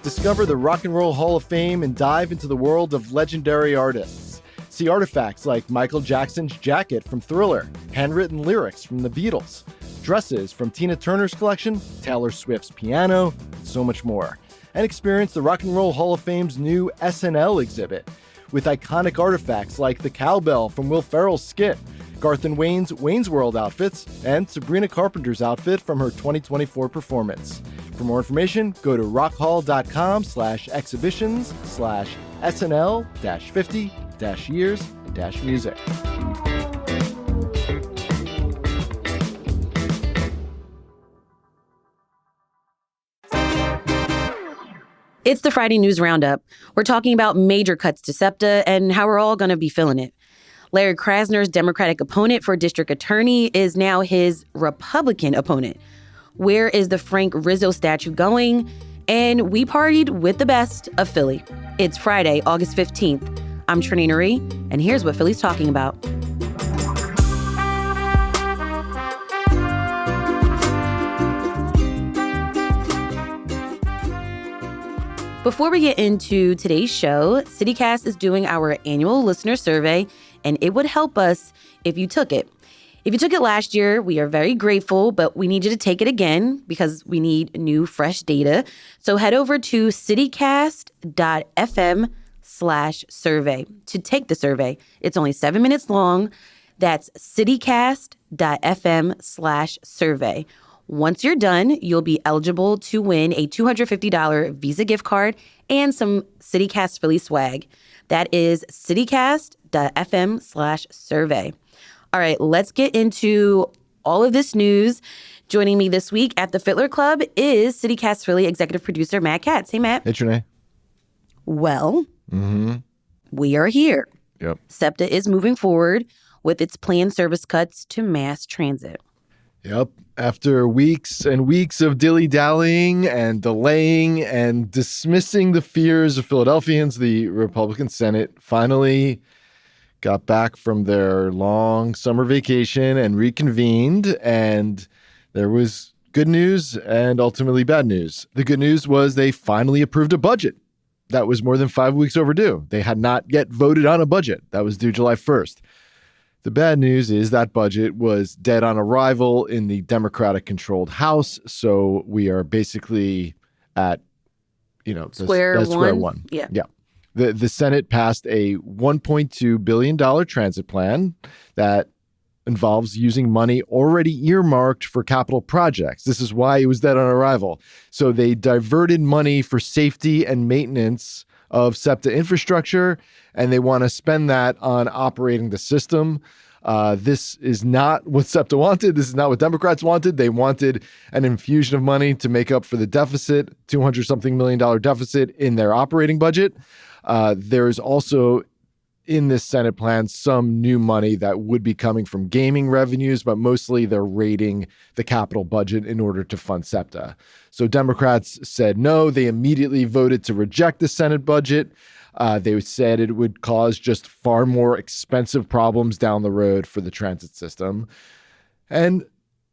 Discover the Rock and Roll Hall of Fame and dive into the world of legendary artists. See artifacts like Michael Jackson's jacket from Thriller, handwritten lyrics from the Beatles, dresses from Tina Turner's collection, Taylor Swift's piano, and so much more. And experience the Rock and Roll Hall of Fame's new SNL exhibit with iconic artifacts like the cowbell from Will Ferrell's skit, Garth and Wayne's Wayne's World outfits, and Sabrina Carpenter's outfit from her 2024 performance. For more information, go to rockhall.com/exhibitions/SNL-50-years-music. It's the Friday News Roundup. We're talking about major cuts to SEPTA and how we're all going to be feeling it. Larry Krasner's Democratic opponent for District Attorney is now his Republican opponent. Where is the Frank Rizzo statue going? And we partied with the best of Philly. It's Friday, August 15th. I'm Trenae Nuri, and here's what Philly's talking about. Before we get into today's show, CityCast is doing our annual listener survey, and it would help us if you took it. If you took it last year, we are very grateful, but we need you to take it again because we need new, fresh data. So head over to citycast.fm/survey to take the survey. It's only 7 minutes long. That's citycast.fm/survey. Once you're done, you'll be eligible to win a $250 Visa gift card and some CityCast Philly swag. That is citycast.fm/survey. All right, let's get into all of this news. Joining me this week at the Fiddler Club is CityCast Philly executive producer Matt Katz. Hey, Matt. Hey, Trenae. Well, we are here. Yep. SEPTA is moving forward with its planned service cuts to mass transit. Yep. After weeks and weeks of dilly-dallying and delaying and dismissing the fears of Philadelphians, the Republican Senate finally got back from their long summer vacation and reconvened, and there was good news and ultimately bad news. The good news was they finally approved a budget that was more than 5 weeks overdue. They had not yet voted on a budget that was due July 1st. The bad news is that budget was dead on arrival in the Democratic-controlled House, so we are basically at, square one. Yeah. The Senate passed a $1.2 billion transit plan that involves using money already earmarked for capital projects. This is why it was dead on arrival. So they diverted money for safety and maintenance of SEPTA infrastructure, and they want to spend that on operating the system. This is not what SEPTA wanted. This is not what Democrats wanted. They wanted an infusion of money to make up for the deficit, $200-something million deficit in their operating budget. There's also in this Senate plan some new money that would be coming from gaming revenues, but mostly they're raiding the capital budget in order to fund SEPTA. So Democrats said no. They immediately voted to reject the Senate budget. They said it would cause just far more expensive problems down the road for the transit system. And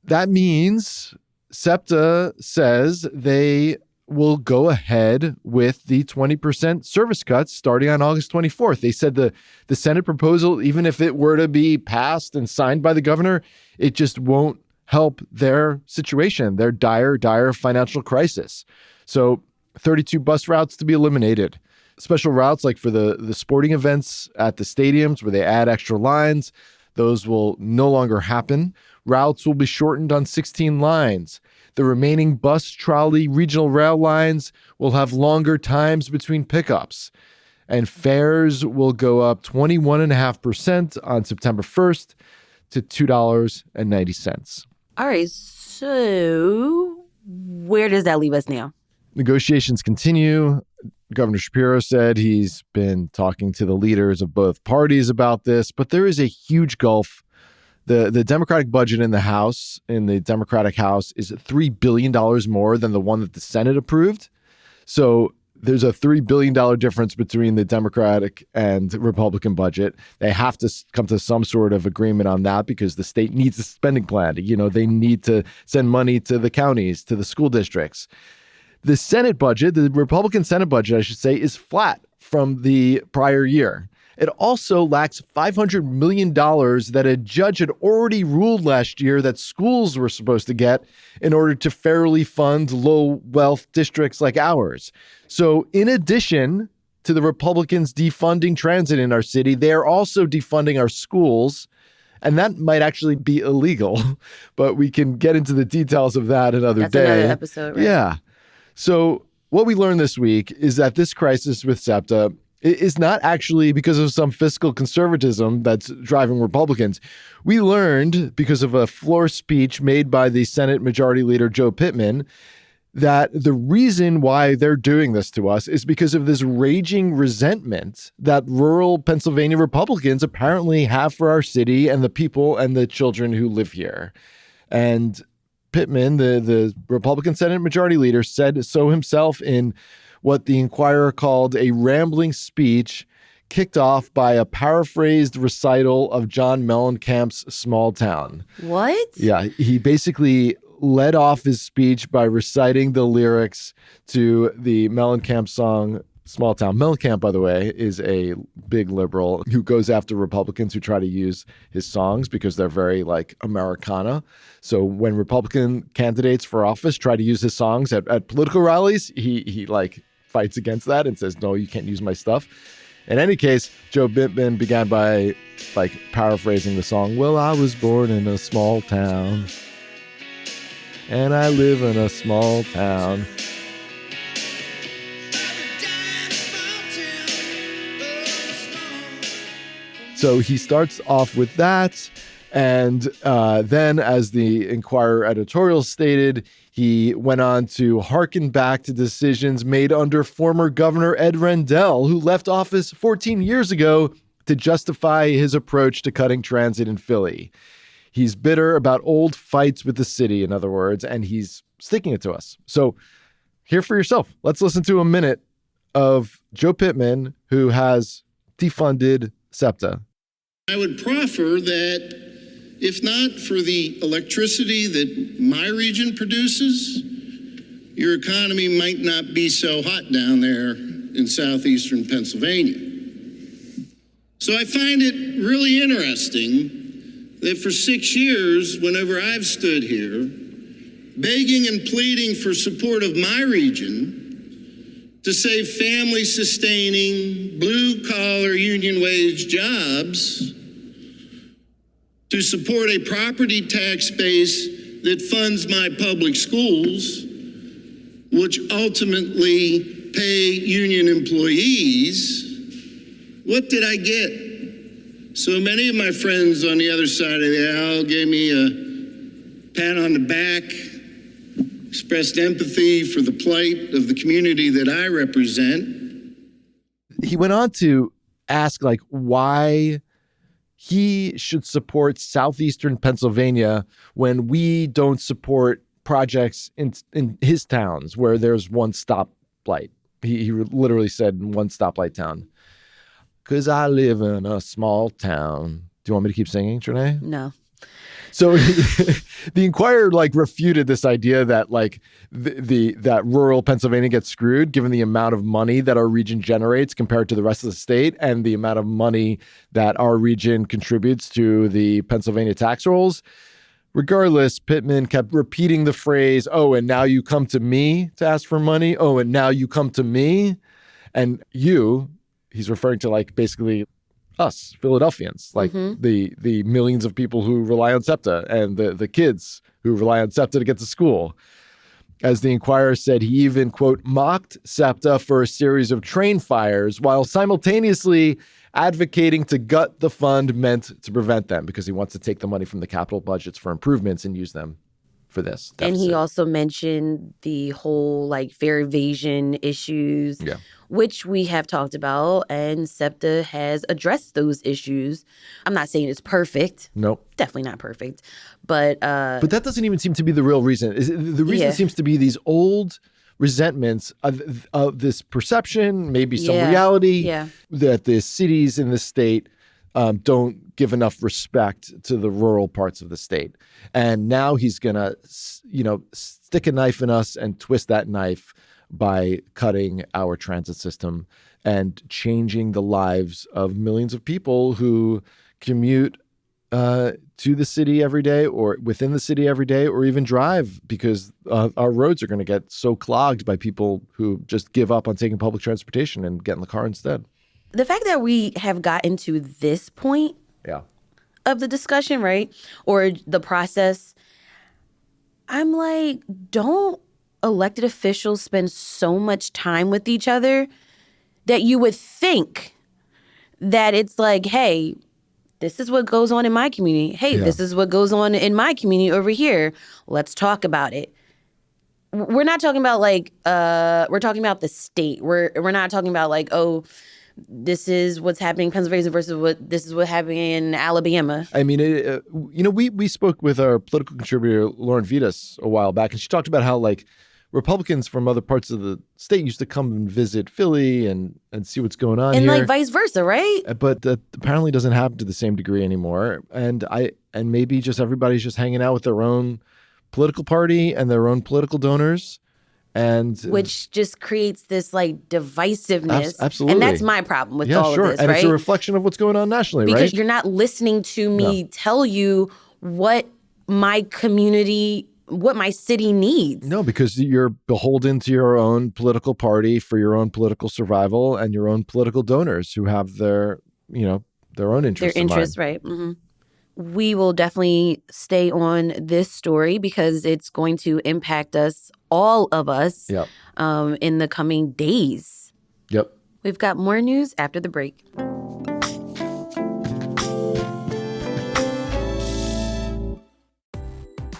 that means SEPTA says they will go ahead with the 20% service cuts starting on August 24th. They said the Senate proposal, even if it were to be passed and signed by the governor, it just won't help their situation, their dire financial crisis. So 32 bus routes to be eliminated. Special routes like for the sporting events at the stadiums where they add extra lines, those will no longer happen. Routes will be shortened on 16 lines. The remaining bus, trolley, regional rail lines will have longer times between pickups. And fares will go up 21.5% on September 1st to $2.90. All right, so where does that leave us now? Negotiations continue. Governor Shapiro said he's been talking to the leaders of both parties about this, but there is a huge gulf. The Democratic budget in the House, in the Democratic House, is $3 billion more than the one that the Senate approved. So there's a $3 billion difference between the Democratic and Republican budget. They have to come to some sort of agreement on that because the state needs a spending plan. They need to send money to the counties, to the school districts. The Senate budget, the Republican Senate budget, I should say, is flat from the prior year. It also lacks $500 million that a judge had already ruled last year that schools were supposed to get in order to fairly fund low-wealth districts like ours. So in addition to the Republicans defunding transit in our city, they are also defunding our schools. And that might actually be illegal, but we can get into the details of that another day. That's another episode, right? Yeah. So what we learned this week is that this crisis with SEPTA is not actually because of some fiscal conservatism that's driving Republicans. We learned because of a floor speech made by the Senate Majority Leader Joe Pittman that the reason why they're doing this to us is because of this raging resentment that rural Pennsylvania Republicans apparently have for our city and the people and the children who live here. And Pittman, the Republican Senate Majority Leader, said so himself in what the Inquirer called a rambling speech kicked off by a paraphrased recital of John Mellencamp's Small Town. What? Yeah, he basically led off his speech by reciting the lyrics to the Mellencamp song Small Town. Mellencamp, by the way, is a big liberal who goes after Republicans who try to use his songs because they're very like Americana. So when Republican candidates for office try to use his songs at political rallies, he like fights against that and says, no, you can't use my stuff. In any case, Joe Pittman began by like paraphrasing the song. Well, I was born in a small town and I live in a small town. So he starts off with that. And then, as the Inquirer editorial stated, he went on to hearken back to decisions made under former Governor Ed Rendell, who left office 14 years ago to justify his approach to cutting transit in Philly. He's bitter about old fights with the city, in other words, and he's sticking it to us. So hear for yourself. Let's listen to a minute of Joe Pittman, who has defunded SEPTA. I would proffer that if not for the electricity that my region produces, your economy might not be so hot down there in southeastern Pennsylvania. So I find it really interesting that for 6 years, whenever I've stood here, begging and pleading for support of my region to save family-sustaining, blue-collar, union-wage jobs, to support a property tax base that funds my public schools, which ultimately pay union employees, what did I get? So many of my friends on the other side of the aisle gave me a pat on the back, expressed empathy for the plight of the community that I represent. He went on to ask, like, why he should support southeastern Pennsylvania when we don't support projects in his towns where there's one stoplight. He literally said one stoplight town. Because I live in a small town. Do you want me to keep singing, Trenae? No. So the Inquirer like refuted this idea that like that rural Pennsylvania gets screwed given the amount of money that our region generates compared to the rest of the state and the amount of money that our region contributes to the Pennsylvania tax rolls. Regardless, Pittman kept repeating the phrase, oh, and now you come to me to ask for money. Oh, and now you come to me. And he's referring to like basically us, Philadelphians, like the millions of people who rely on SEPTA and the kids who rely on SEPTA to get to school. As the Inquirer said, he even, quote, mocked SEPTA for a series of train fires while simultaneously advocating to gut the fund meant to prevent them because he wants to take the money from the capital budgets for improvements and use them for this deficit. And he also mentioned the whole like fare evasion issues, which we have talked about, and SEPTA has addressed those issues. I'm not saying it's perfect. Nope. Definitely not perfect. But that doesn't even seem to be the real reason. The reason seems to be these old resentments of this perception, maybe some reality, that the cities in the state don't give enough respect to the rural parts of the state. And now he's going to, stick a knife in us and twist that knife by cutting our transit system and changing the lives of millions of people who commute to the city every day or within the city every day, or even drive, because our roads are going to get so clogged by people who just give up on taking public transportation and get in the car instead. The fact that we have gotten to this point of the discussion, right, or the process, I'm like, don't elected officials spend so much time with each other that you would think that it's like, hey, this is what goes on in my community. Hey, this is what goes on in my community over here. Let's talk about it. We're not talking about like, we're talking about the state. We're not talking about like, oh, this is what's happening in Pennsylvania versus this is what happened in Alabama. I mean, we spoke with our political contributor, Lauren Vitas, a while back, and she talked about how like Republicans from other parts of the state used to come and visit Philly and see what's going on and here. Like vice versa, right? But that apparently doesn't happen to the same degree anymore. And maybe just everybody's just hanging out with their own political party and their own political donors. And which just creates this like divisiveness. Absolutely. And that's my problem with all of this, and right? it's a reflection of what's going on nationally, because right? Because you're not listening to me tell you what my community, what my city needs. No, because you're beholden to your own political party for your own political survival and your own political donors who have their own interests. Their interests, right. Mm-hmm. We will definitely stay on this story because it's going to impact us, all of us, in the coming days. Yep. We've got more news after the break.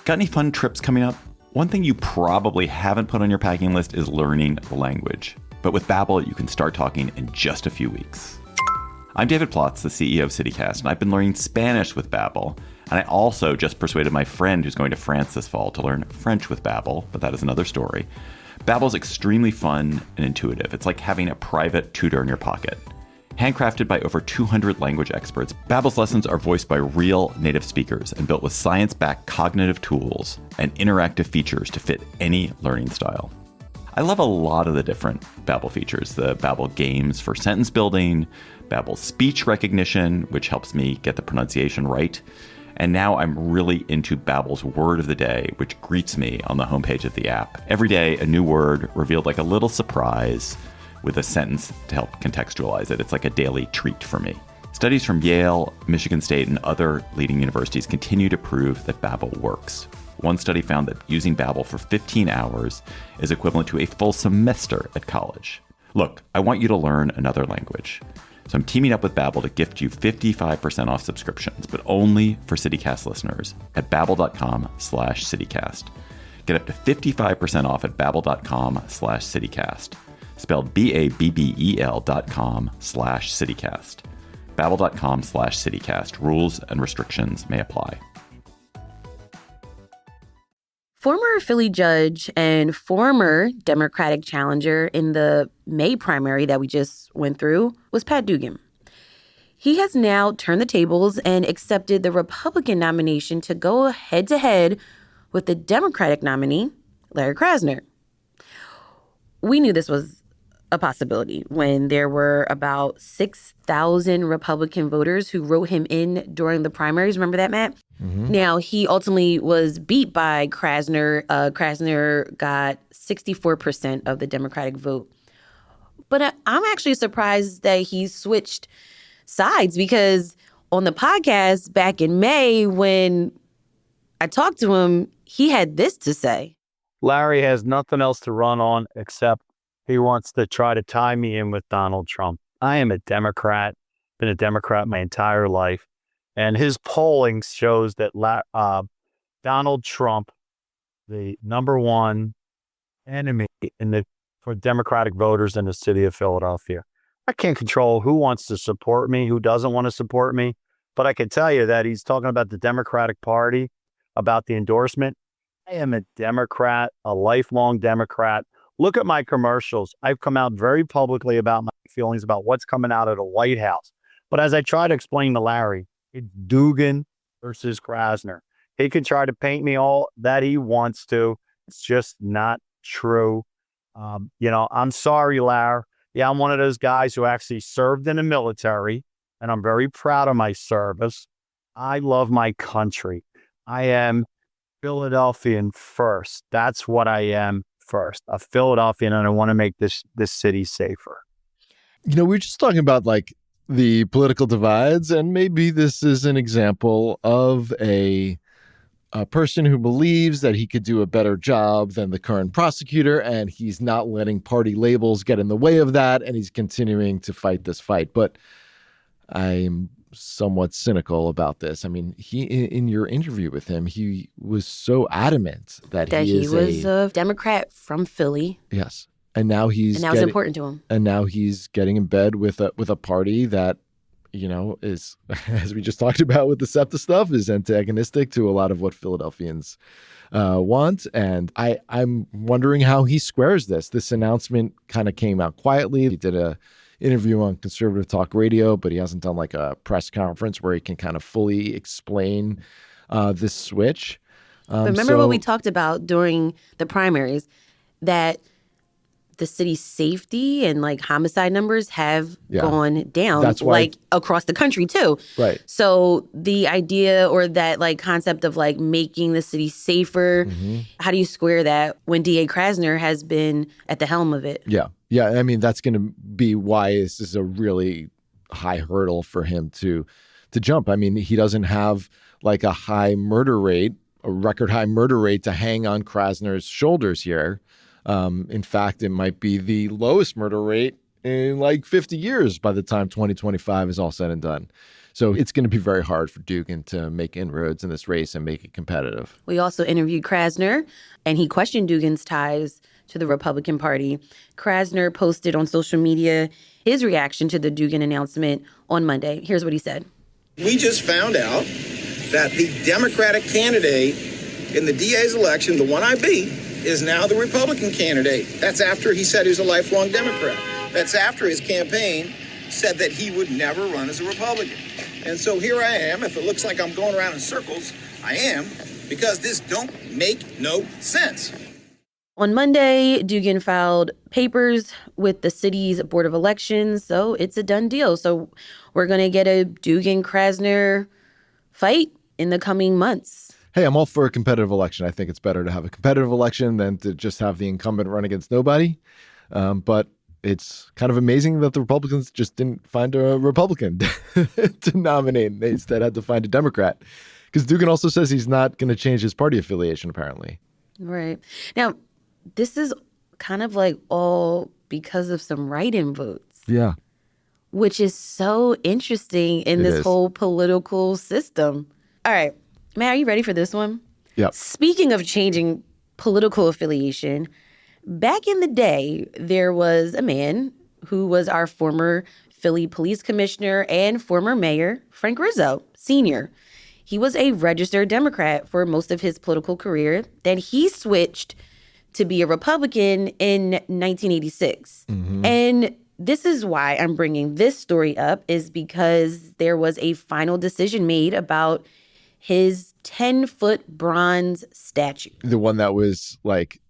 Got any fun trips coming up? One thing you probably haven't put on your packing list is learning the language. But with Babbel, you can start talking in just a few weeks. I'm David Plotz, the CEO of CityCast, and I've been learning Spanish with Babbel. And I also just persuaded my friend who's going to France this fall to learn French with Babbel, but that is another story. Babbel's extremely fun and intuitive. It's like having a private tutor in your pocket. Handcrafted by over 200 language experts, Babbel's lessons are voiced by real native speakers and built with science-backed cognitive tools and interactive features to fit any learning style. I love a lot of the different Babbel features. The Babbel games for sentence building, Babbel speech recognition, which helps me get the pronunciation right. And now I'm really into Babbel's word of the day, which greets me on the homepage of the app. Every day, a new word revealed like a little surprise with a sentence to help contextualize it. It's like a daily treat for me. Studies from Yale, Michigan State, and other leading universities continue to prove that Babbel works. One study found that using Babbel for 15 hours is equivalent to a full semester at college. Look, I want you to learn another language. So I'm teaming up with Babbel to gift you 55% off subscriptions, but only for CityCast listeners at babbel.com/CityCast. Get up to 55% off at babbel.com/CityCast. Spelled BABBEL.com/CityCast. Babbel.com/CityCast. Rules and restrictions may apply. Former Philly judge and former Democratic challenger in the May primary that we just went through was Pat Dugan. He has now turned the tables and accepted the Republican nomination to go head-to-head with the Democratic nominee, Larry Krasner. We knew this was a possibility when there were about 6,000 Republican voters who wrote him in during the primaries. Remember that, Matt? Mm-hmm. Now, he ultimately was beat by Krasner. Krasner got 64% of the Democratic vote. But I'm actually surprised that he switched sides, because on the podcast back in May when I talked to him, he had this to say. Larry has nothing else to run on except he wants to try to tie me in with Donald Trump. I am a Democrat, been a Democrat my entire life. And his polling shows that Donald Trump, the number one enemy for Democratic voters in the city of Philadelphia. I can't control who wants to support me, who doesn't want to support me. But I can tell you that he's talking about the Democratic Party, about the endorsement. I am a Democrat, a lifelong Democrat. Look at my commercials. I've come out very publicly about my feelings about what's coming out of the White House. But as I try to explain to Larry, it's Dugan versus Krasner. He can try to paint me all that he wants to. It's just not true. I'm sorry, Larry. Yeah, I'm one of those guys who actually served in the military, and I'm very proud of my service. I love my country. I am Philadelphian first. That's what I am first. A Philadelphian, and I want to make this city safer. We're just talking about like the political divides, and maybe this is an example of a person who believes that he could do a better job than the current prosecutor, and he's not letting party labels get in the way of that, and he's continuing to fight this fight. But I'm somewhat cynical about this. I mean, in your interview with him, he was so adamant that he was a Democrat from Philly. Yes. And now that was important to him. And now he's getting in bed with a party that, is, as we just talked about with the SEPTA stuff, is antagonistic to a lot of what Philadelphians want. And I'm wondering how he squares this. This announcement kind of came out quietly. He did a interview on conservative talk radio, but he hasn't done like a press conference where he can kind of fully explain this switch. But remember what we talked about during the primaries, that the city's safety and like homicide numbers have gone down. That's why, like across the country too. Right. So the idea or that like concept of like making the city safer, how do you square that when DA Krasner has been at the helm of it? Yeah. Yeah. I mean, that's going to be why this is a really high hurdle for him to jump. I mean, he doesn't have like a record high murder rate to hang on Krasner's shoulders here. In fact, it might be the lowest murder rate in like 50 years by the time 2025 is all said and done. So it's going to be very hard for Dugan to make inroads in this race and make it competitive. We also interviewed Krasner, and he questioned Dugan's ties to the Republican Party. Krasner posted on social media his reaction to the Dugan announcement on Monday. Here's what he said. We just found out that the Democratic candidate in the DA's election, the one I beat, is now the Republican candidate. That's after he said he was a lifelong Democrat. That's after his campaign said that he would never run as a Republican. And so here I am. If it looks like I'm going around in circles, I am, because this don't make no sense. On Monday, Dugan filed papers with the city's Board of Elections, so it's a done deal. So we're going to get a Dugan-Krasner fight in the coming months. Hey, I'm all for a competitive election. I think it's better to have a competitive election than to just have the incumbent run against nobody. But it's kind of amazing that the Republicans just didn't find a Republican to nominate. They instead had to find a Democrat. Because Dugan also says he's not going to change his party affiliation, apparently. Right. Now, this is kind of like all because of some write-in votes. Yeah. Which is so interesting in this whole political system. All right. Matt, are you ready for this one? Yep. Speaking of changing political affiliation, back in the day, there was a man who was our former Philly police commissioner and former mayor, Frank Rizzo, Sr. He was a registered Democrat for most of his political career. Then he switched to be a Republican in 1986. And this is why I'm bringing this story up, is because there was a final decision made about his 10-foot bronze statue. The one that was like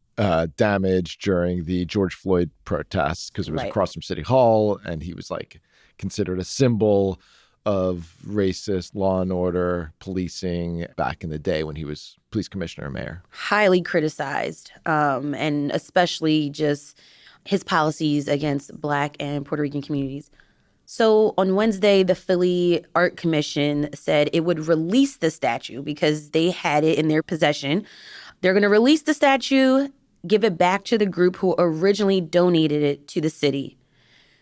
damaged during the George Floyd protests because it was across from City Hall, and he was like considered a symbol of racist law and order policing back in the day when he was police commissioner and mayor. Highly criticized, and especially just his policies against Black and Puerto Rican communities. So on Wednesday, the Philly Art Commission said it would release the statue because they had it in their possession. They're going to release the statue, give it back to the group who originally donated it to the city.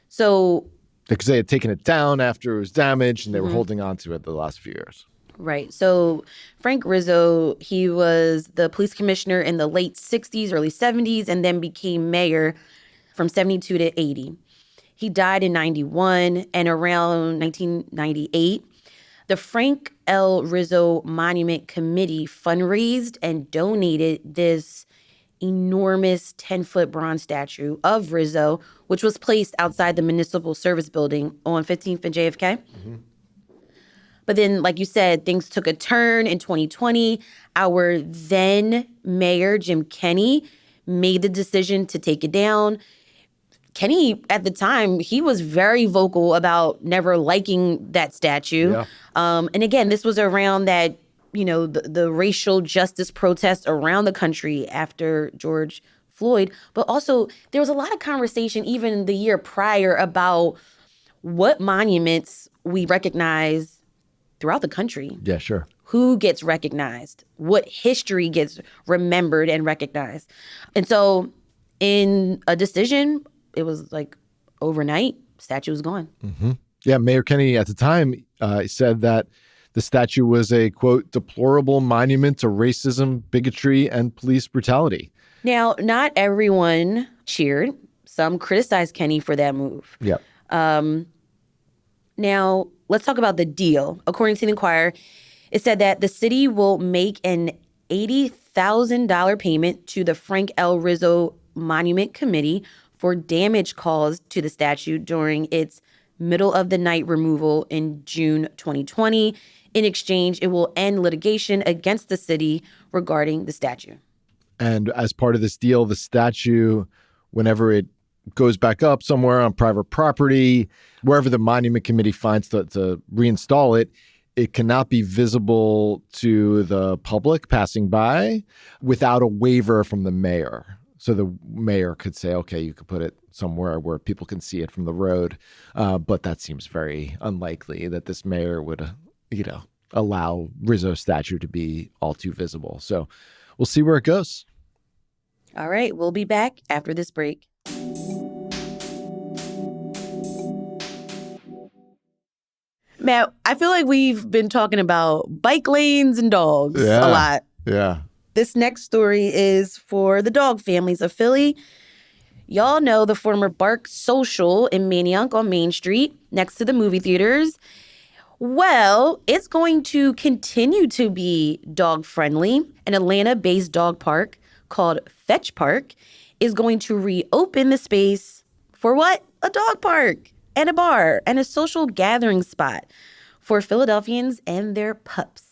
So because they had taken it down after it was damaged and they were holding on to it the last few years. Right. So Frank Rizzo, he was the police commissioner in the late 60s, early 70s, and then became mayor from 72 to 80. He died in 91, and around 1998, the Frank L. Rizzo Monument Committee fundraised and donated this enormous 10-foot bronze statue of Rizzo, which was placed outside the Municipal Service Building on 15th and JFK. But then, like you said, things took a turn in 2020. Our then mayor, Jim Kenney, made the decision to take it down. Kenny, at the time, he was very vocal about never liking that statue. Yeah. And again, this was around that, the racial justice protests around the country after George Floyd. But also, there was a lot of conversation even the year prior about what monuments we recognize throughout the country. Yeah, sure. Who gets recognized? What history gets remembered and recognized? And so in a decision, it was like overnight, statue was gone. Mm-hmm. Yeah, Mayor Kenney at the time said that the statue was a, quote, deplorable monument to racism, bigotry, and police brutality. Now, not everyone cheered. Some criticized Kenney for that move. Yeah. Now, let's talk about the deal. According to the Inquirer, it said that the city will make an $80,000 payment to the Frank Rizzo Monument Committee for damage caused to the statue during its middle-of-the-night removal in June 2020. In exchange, it will end litigation against the city regarding the statue. And as part of this deal, the statue, whenever it goes back up somewhere on private property, wherever the monument committee finds to reinstall it, it cannot be visible to the public passing by without a waiver from the mayor. So the mayor could say, okay, you could put it somewhere where people can see it from the road. But that seems very unlikely that this mayor would, allow Rizzo's statue to be all too visible. So we'll see where it goes. All right, we'll be back after this break. Matt, I feel like we've been talking about bike lanes and dogs a lot. Yeah. This next story is for the dog families of Philly. Y'all know the former Bark Social in Manayunk on Main Street next to the movie theaters. Well, it's going to continue to be dog friendly. An Atlanta-based dog park called Fetch Park is going to reopen the space for what? A dog park and a bar and a social gathering spot for Philadelphians and their pups.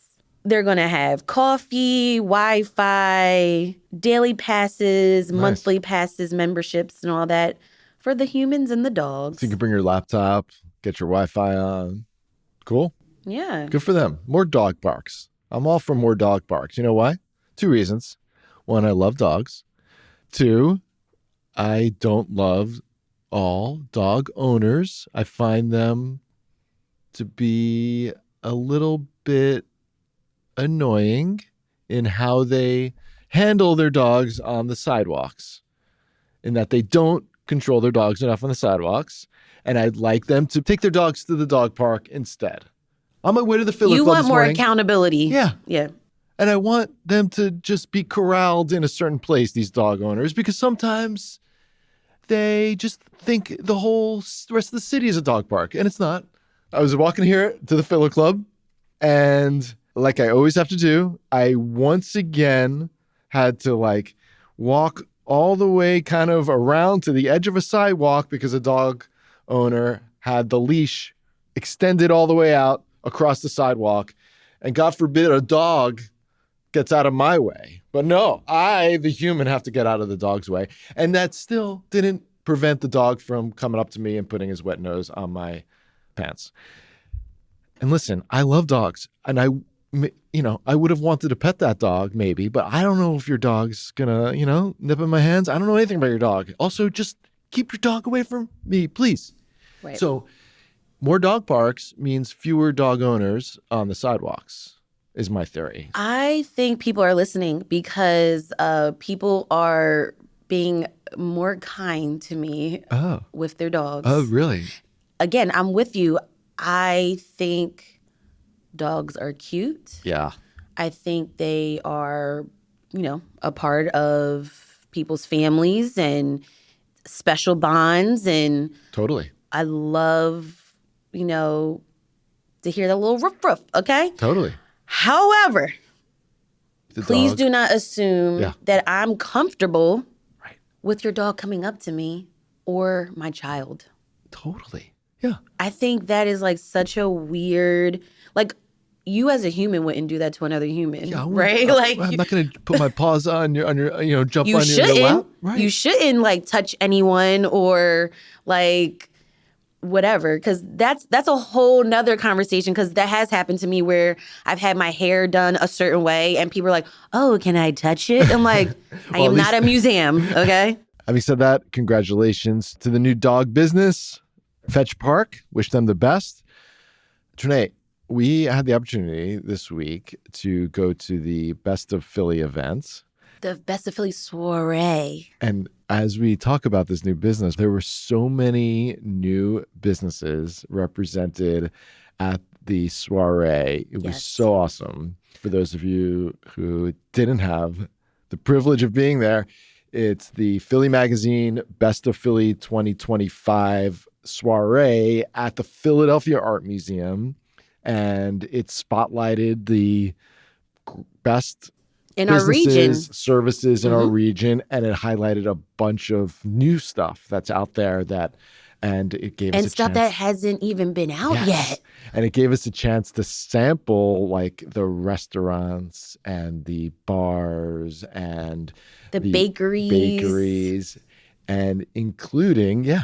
They're going to have coffee, Wi-Fi, daily passes, monthly passes, memberships, and all that for the humans and the dogs. So you can bring your laptop, get your Wi-Fi on. Cool. Yeah. Good for them. More dog parks. I'm all for more dog parks. You know why? 2 reasons. 1, I love dogs. 2, I don't love all dog owners. I find them to be a little bit annoying in how they handle their dogs on the sidewalks, in that they don't control their dogs enough on the sidewalks. And I'd like them to take their dogs to the dog park instead. On my way to the Philly Club You want this more morning, accountability. Yeah. Yeah. And I want them to just be corralled in a certain place, these dog owners, because sometimes they just think the whole rest of the city is a dog park, and it's not. I was walking here to the Philly Club, and like I always have to do, I once again had to walk all the way kind of around to the edge of a sidewalk because a dog owner had the leash extended all the way out across the sidewalk. And God forbid a dog gets out of my way. But no, I, the human, have to get out of the dog's way. And that still didn't prevent the dog from coming up to me and putting his wet nose on my pants. And listen, I love dogs. And I would have wanted to pet that dog maybe, but I don't know if your dog's gonna, nip in my hands. I don't know anything about your dog. Also, just keep your dog away from me, please. Right. So more dog parks means fewer dog owners on the sidewalks, is my theory. I think people are listening because people are being more kind to me with their dogs. Oh, really? Again, I'm with you. I think dogs are cute. Yeah. I think they are, a part of people's families and special bonds. And Totally. I love, to hear that little roof roof, okay? Totally. However, please dog. do not assume that I'm comfortable with your dog coming up to me or my child. Totally. Yeah. I think that is such a weird, you as a human wouldn't do that to another human, Yeah, right? Like, I'm not going to put my paws on your, jump you on your lap. shouldn't. You shouldn't like touch anyone or like whatever, because that's a whole nother conversation, because that has happened to me where I've had my hair done a certain way and people are like, oh, can I touch it? I'm like, I am not a museum, okay? Having said that, congratulations to the new dog business, Fetch Park. Wish them the best. Trenae, we had the opportunity this week to go to the Best of Philly events. The Best of Philly Soiree. And as we talk about this new business, there were so many new businesses represented at the soiree. It was so awesome. For those of you who didn't have the privilege of being there, it's the Philly Magazine Best of Philly 2025 soiree at the Philadelphia Art Museum. And it spotlighted the best in our region, services in our region, and it highlighted a bunch of new stuff that's out there and it gave us a stuff chance. that hasn't even been out yet. And it gave us a chance to sample like the restaurants and the bars and the bakeries. And including,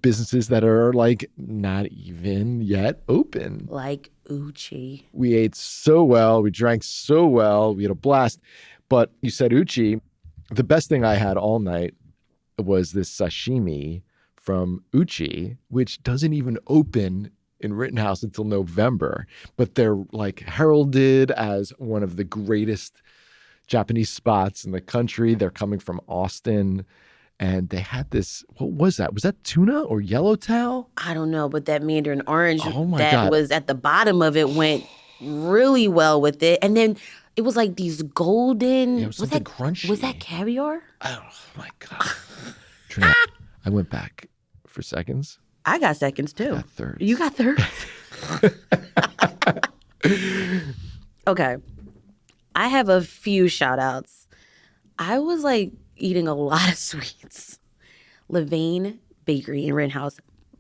businesses that are like not even yet open. Like Uchi. We ate so well. We drank so well. We had a blast. But you said Uchi. The best thing I had all night was this sashimi from Uchi, which doesn't even open in Rittenhouse until November. But they're like heralded as one of the greatest Japanese spots in the country. They're coming from Austin. And they had this, what was that? Was that tuna or yellowtail? I don't know, but that mandarin orange God. was at the bottom of it went really well with it. And then it was like these golden, it was something crunchy. Was that caviar? Oh my God. Trenae, I went back for seconds. I got seconds too. I got thirds. You got thirds? Okay. I have a few shout outs. I was like eating a lot of sweets. Levain Bakery in Rittenhouse,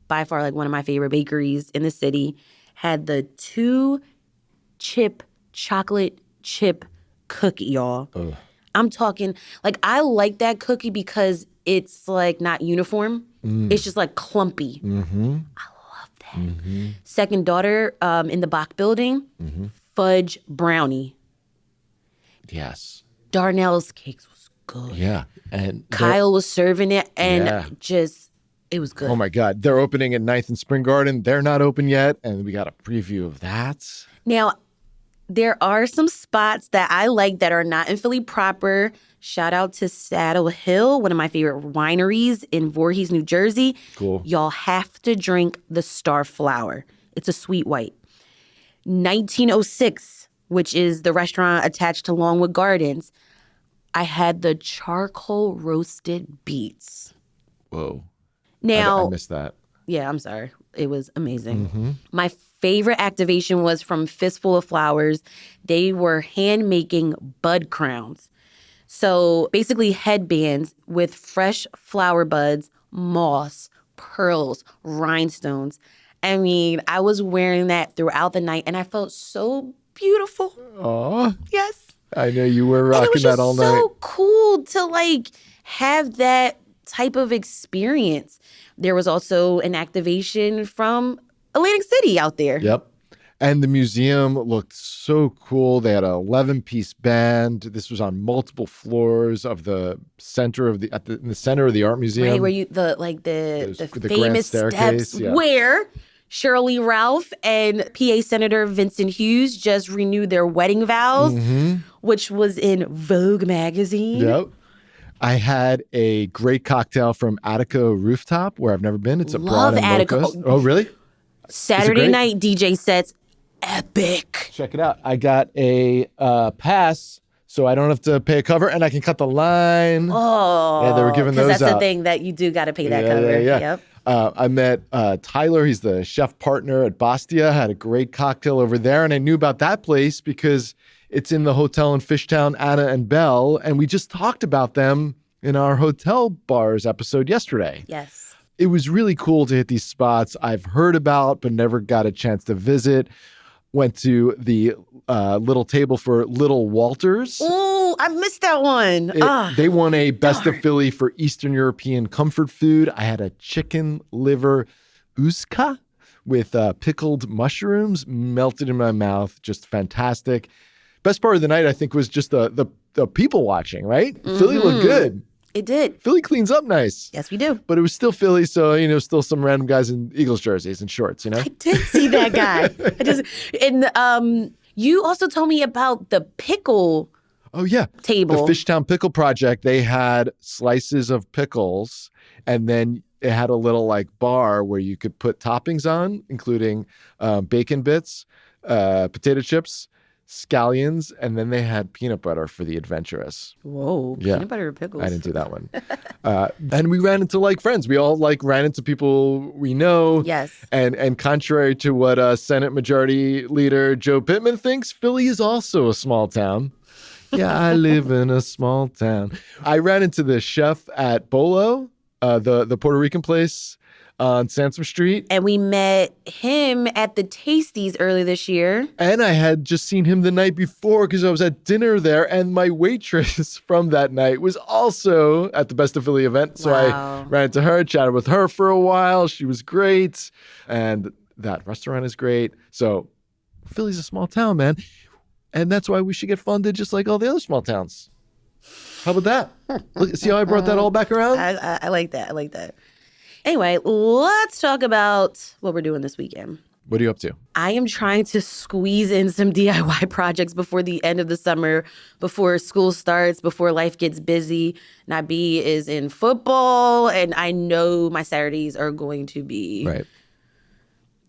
by far like one of my favorite bakeries in the city, had the 2-chip chocolate chip cookie, y'all. Ugh. I'm talking, like, I like that cookie because it's like not uniform. It's just like clumpy. I love that. Second Daughter in the Bach building, fudge brownie. Yes. Darnell's cakes was good. Yeah. And Kyle was serving it and it was good. Oh my God. They're opening at 9th and Spring Garden. They're not open yet. And we got a preview of that. Now, there are some spots that I like that are not in Philly proper. Shout out to Saddle Hill, one of my favorite wineries in Voorhees, New Jersey. Cool. Y'all have to drink the Starflower. It's a sweet white. 1906, which is the restaurant attached to Longwood Gardens. I had the charcoal roasted beets. Whoa. Now, I missed that. Yeah, I'm sorry. It was amazing. My favorite activation was from Fistful of Flowers. They were hand making bud crowns. So basically headbands with fresh flower buds, moss, pearls, rhinestones. I mean, I was wearing that throughout the night and I felt so beautiful. Aw. Yes. I know you were rocking that all night. It was so cool to like have that type of experience. There was also an activation from Atlantic City out there. Yep. And the museum looked so cool. They had an 11-piece band. This was on multiple floors of the center of in the center of the art museum. Right, where you the famous steps where Shirley Ralph and PA Senator Vincent Hughes just renewed their wedding vows, which was in Vogue magazine. Yep. I had a great cocktail from Attica Rooftop, where I've never been. It's a brown and Attica. Oh, really? Saturday night DJ sets, epic. Check it out. I got a pass, so I don't have to pay a cover, and I can cut the line. Oh, yeah, they were giving those out. That's the thing that you do got to pay that cover. Yeah. Yep. I met Tyler. He's the chef partner at Bastia. Had a great cocktail over there, and I knew about that place because it's in the hotel in Fishtown, Anna and Belle, and we just talked about them in our hotel bars episode yesterday. Yes. It was really cool to hit these spots I've heard about but never got a chance to visit. went to the little table for Little Walters. Oh, I missed that one. They won a Best of Philly for Eastern European comfort food. I had a chicken liver uska with pickled mushrooms melted in my mouth. Just fantastic. Best part of the night, I think, was just the people watching, right? Mm-hmm. Philly looked good. It did. Philly cleans up nice. Yes, we do. But it was still Philly, so, still some random guys in Eagles jerseys and shorts, I did see that guy. You also told me about the pickle table. The Fishtown Pickle Project. They had slices of pickles, and then it had a little bar where you could put toppings on, including bacon bits, potato chips, scallions, and then they had peanut butter for the adventurous. Whoa, peanut butter pickles. I didn't do that one. And we ran into friends. We all ran into people we know. Yes. And contrary to what Senate Majority Leader Joe Pittman thinks, Philly is also a small town. Yeah, I live in a small town. I ran into the chef at Bolo, the Puerto Rican place on Sansom Street. And we met him at the Tasties earlier this year. And I had just seen him the night before because I was at dinner there, and my waitress from that night was also at the Best of Philly event. So I ran into her, chatted with her for a while. She was great. And that restaurant is great. So Philly's a small town, man. And that's why we should get funded just like all the other small towns. How about that? Look, see how I brought that all back around? I like that. I like that. Anyway, let's talk about what we're doing this weekend. What are you up to? I am trying to squeeze in some DIY projects before the end of the summer, before school starts, before life gets busy. Nabi is in football, and I know my Saturdays are going to be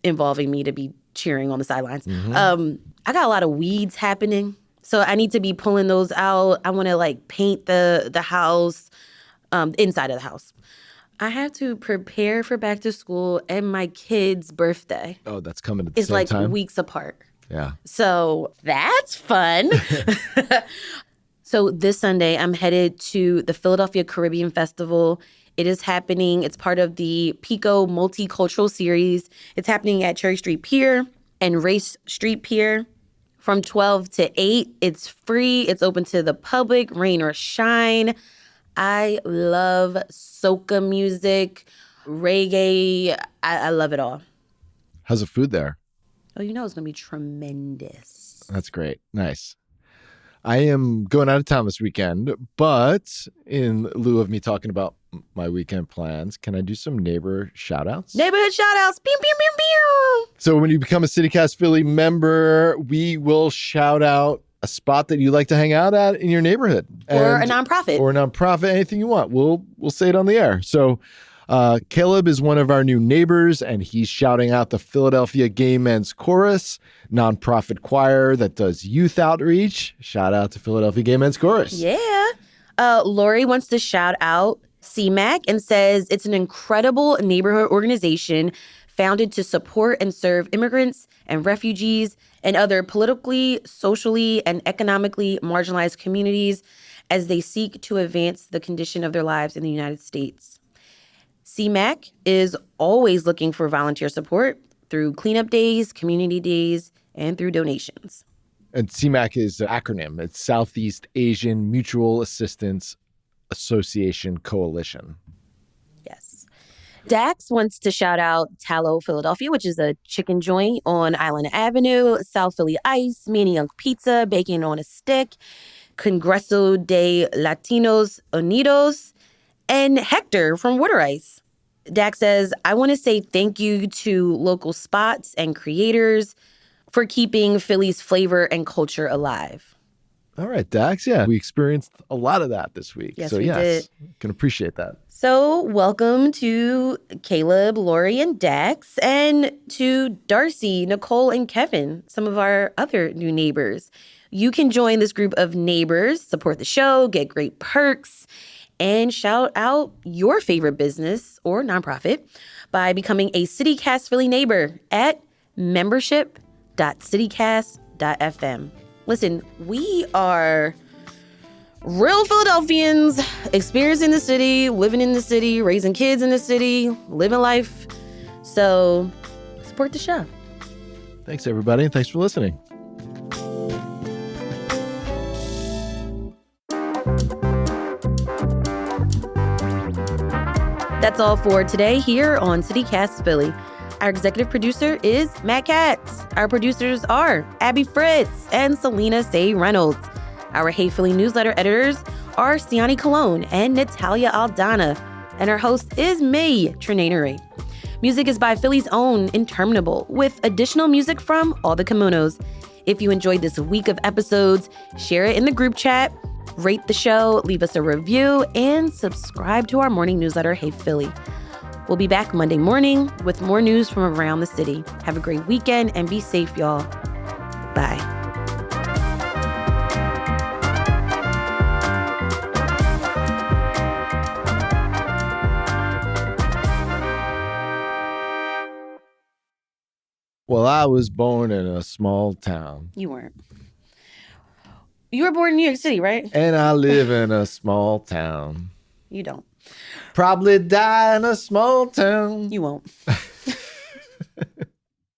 involving me to be cheering on the sidelines. Mm-hmm. I got a lot of weeds happening, so I need to be pulling those out. I want to paint the house, inside of the house. I have to prepare for back to school and my kid's birthday. Oh, that's coming at the same time? It's weeks apart. Yeah. So that's fun. So this Sunday, I'm headed to the Philadelphia Caribbean Festival. It is happening. It's part of the Pico Multicultural Series. It's happening at Cherry Street Pier and Race Street Pier from 12 to 8. It's free. It's open to the public, rain or shine. I love soca music, reggae. I love it all. How's the food there? Oh, it's going to be tremendous. That's great. Nice. I am going out of town this weekend, but in lieu of me talking about my weekend plans, can I do some neighbor shout-outs? Neighborhood shout-outs. Pew, pew, pew, pew. So when you become a CityCast Philly member, we will shout out a spot that you like to hang out at in your neighborhood. Or a nonprofit. Or a nonprofit, anything you want. We'll say it on the air. So Caleb is one of our new neighbors, and he's shouting out the Philadelphia Gay Men's Chorus, nonprofit choir that does youth outreach. Shout out to Philadelphia Gay Men's Chorus. Yeah. Lori wants to shout out CMAC and says it's an incredible neighborhood organization founded to support and serve immigrants and refugees and other politically, socially, and economically marginalized communities as they seek to advance the condition of their lives in the United States. CMAC is always looking for volunteer support through cleanup days, community days, and through donations. And CMAC is an acronym. It's Southeast Asian Mutual Assistance Association Coalition. Yes. Dax wants to shout out Tallow Philadelphia, which is a chicken joint on Island Avenue, South Philly Ice, Manny Young Pizza, bacon on a stick, Congreso de Latinos Unidos, and Hector from Water Ice. Dax says, I want to say thank you to local spots and creators for keeping Philly's flavor and culture alive. All right, Dax. Yeah, we experienced a lot of that this week. Yes, so, we did. Can appreciate that. So welcome to Caleb, Lori, and Dax, and to Darcy, Nicole, and Kevin, some of our other new neighbors. You can join this group of neighbors, support the show, get great perks, and shout out your favorite business or nonprofit by becoming a CityCast Philly neighbor at membership.citycast.fm. Listen, we are real Philadelphians experiencing the city, living in the city, raising kids in the city, living life. So support the show. Thanks, everybody, and thanks for listening. That's all for today here on CityCast Philly. Our executive producer is Matt Katz. Our producers are Abby Fritz and Selena Say Reynolds. Our Hey Philly newsletter editors are Siani Colon and Natalia Aldana. And our host is me, Trenae Nuri. Music is by Philly's own Interminable, with additional music from all the Kimonos. If you enjoyed this week of episodes, share it in the group chat, rate the show, leave us a review, and subscribe to our morning newsletter, Hey Philly. We'll be back Monday morning with more news from around the city. Have a great weekend and be safe, y'all. Bye. Well, I was born in a small town. You weren't. You were born in New York City, right? And I live in a small town. You don't. Probably die in a small town. You won't.